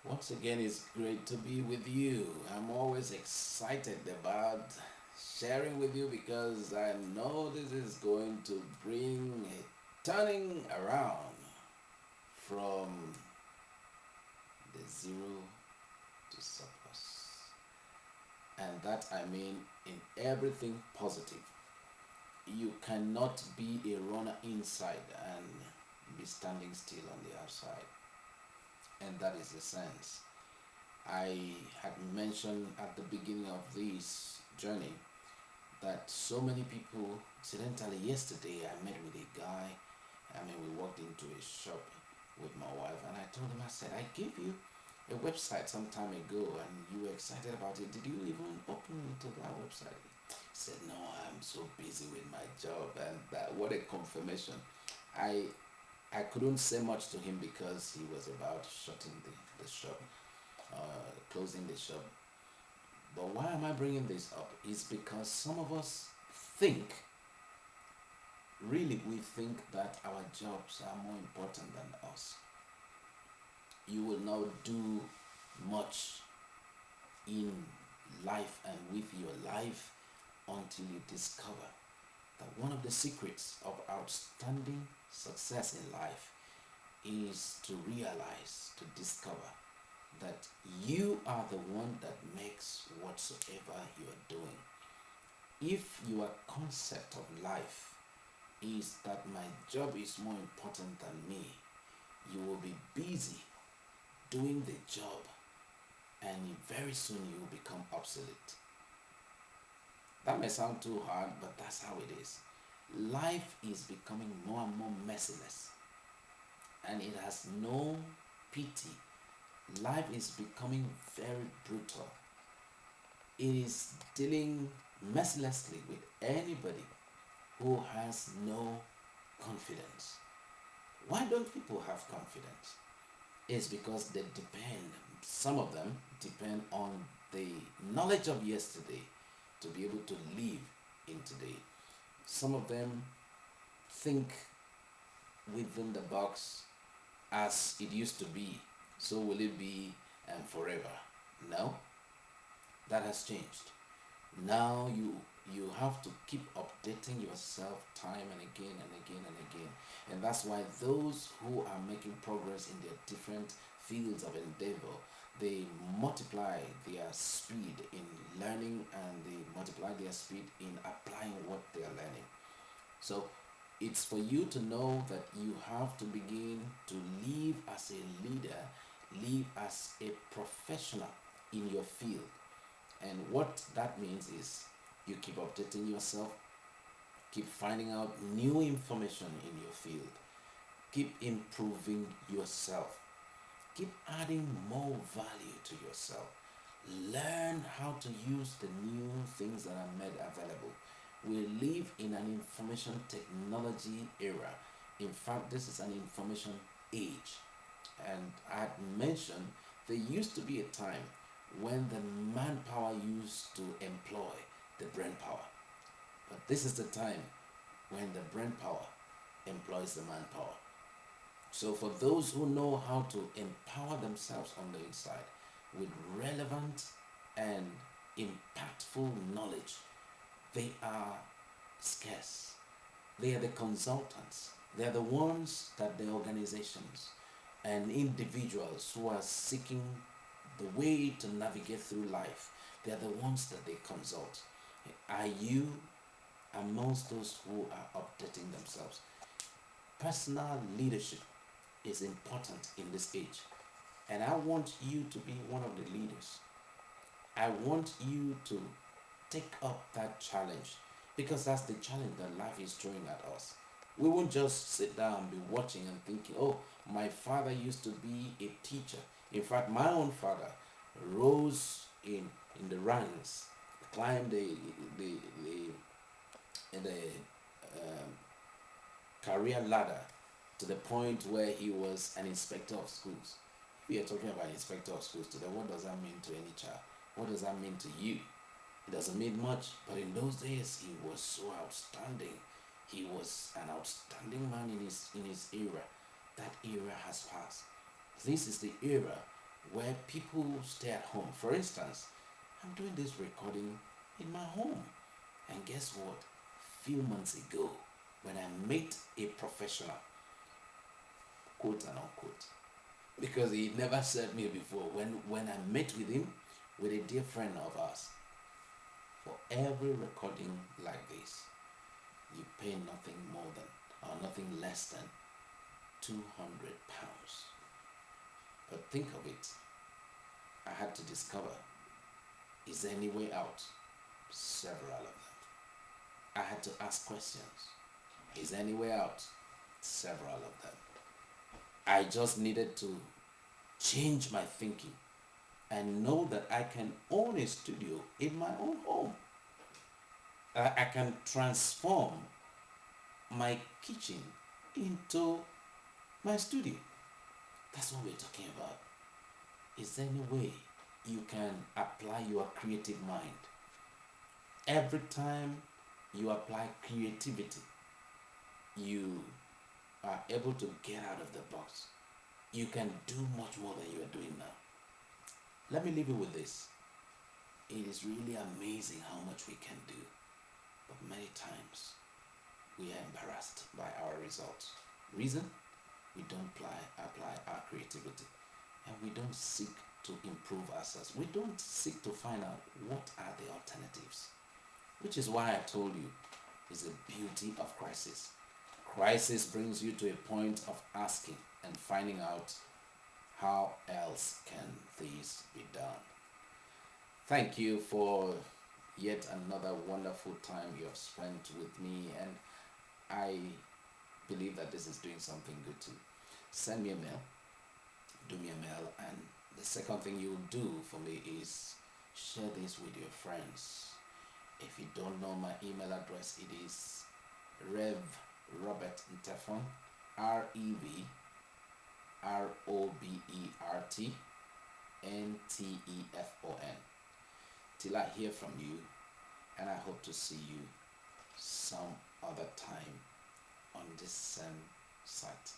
Once again, it's great to be with you. I'm always excited about sharing with you because I know this is going to bring a turning around from the zero to surplus. And that I mean in everything positive. You cannot be a runner inside and be standing still on the outside. And that is the sense. I had mentioned at the beginning of this journey that so many people, incidentally, yesterday I met with a guy. We walked into a shop with my wife, and I told him, I said, I gave you a website some time ago, and you were excited about it. Did you even open to that website? He said, no, I'm so busy with my job, and that what a confirmation. I I couldn't say much to him because he was about shutting the shop, closing the shop. But why am I bringing this up? Is because some of us think, really, we think that our jobs are more important than us. You will not do much in life and with your life until you discover that one of the secrets of outstanding success in life is to realize, to discover that you are the one that makes whatsoever you are doing. If your concept of life is that my job is more important than me, you will be busy doing the job and very soon you will become obsolete. That may sound too hard, but that's how it is. Life is becoming more and more merciless and it has no pity. Life is becoming very brutal. It is dealing mercilessly with anybody who has no confidence. Why don't people have confidence? It's because they depend, some of them depend on the knowledge of yesterday to be able to live in today. Some of them think within the box as it used to be. So will it be and forever? No, that has changed. Now you have to keep updating yourself time and again and again and again. And that's why those who are making progress in their different fields of endeavor, they multiply their speed in learning and they multiply their speed in applying what they are learning. So it's for you to know that you have to begin to live as a leader, live as a professional in your field. And what that means is you keep updating yourself, keep finding out new information in your field, keep improving yourself, keep adding more value to yourself. Learn how to use the new things that are made available. We live in an information technology era. In fact, this is an information age. And I had mentioned there used to be a time when the manpower used to employ the brain power. But this is the time when the brain power employs the manpower. So, for those who know how to empower themselves on the inside with relevant and impactful knowledge, they are scarce. They are the consultants. They are the ones that the organizations and individuals who are seeking the way to navigate through life, they are the ones that they consult. Are you amongst those who are updating themselves? Personal leadership is important in this age. And I want you to be one of the leaders. I want you to take up that challenge because that's the challenge that life is throwing at us. We won't just sit down and be watching and thinking, oh, my father used to be a teacher. In fact, my own father rose in the ranks, climbed the um, career ladder to the point where he was an inspector of schools. We are talking about inspector of schools today. What does that mean to any child? What does that mean to you? It doesn't mean much, but in those days he was so outstanding. He was an outstanding man in his era. That era has passed. This is the era where people stay at home. For instance, I'm doing this recording in my home. And guess what? Few months ago, when I met a professional, quote and unquote, because he never said me before, when I met with him, with a dear friend of ours, for every recording like this, you pay nothing more than, or nothing less than £200. But think of it, I had to discover, is there any way out? Several of them. I had to ask questions. Is there any way out? Several of them. I just needed to change my thinking and know that I can own a studio in my own home. I can transform my kitchen into my studio. That's what we're talking about. Is there any way you can apply your creative mind? Every time you apply creativity, you are able to get out of the box. You can do much more than you are doing now. Let me leave you with this. It is really amazing how much we can do, but many times we are embarrassed by our results. Reason? We don't apply our creativity, and we don't seek to improve ourselves. We don't seek to find out what are the alternatives, which is why I told you it's the beauty of crisis. Crisis brings you to a point of asking and finding out how else can this be done. Thank you for yet another wonderful time you have spent with me, and I believe that this is doing something good too. Send me a mail, do me a mail, and the second thing you'll do for me is share this with your friends. If you don't know my email address, it is Rev Robert Ntefon, REVROBERTNTEFON. Till I hear from you, and I hope to see you some other time on this same site.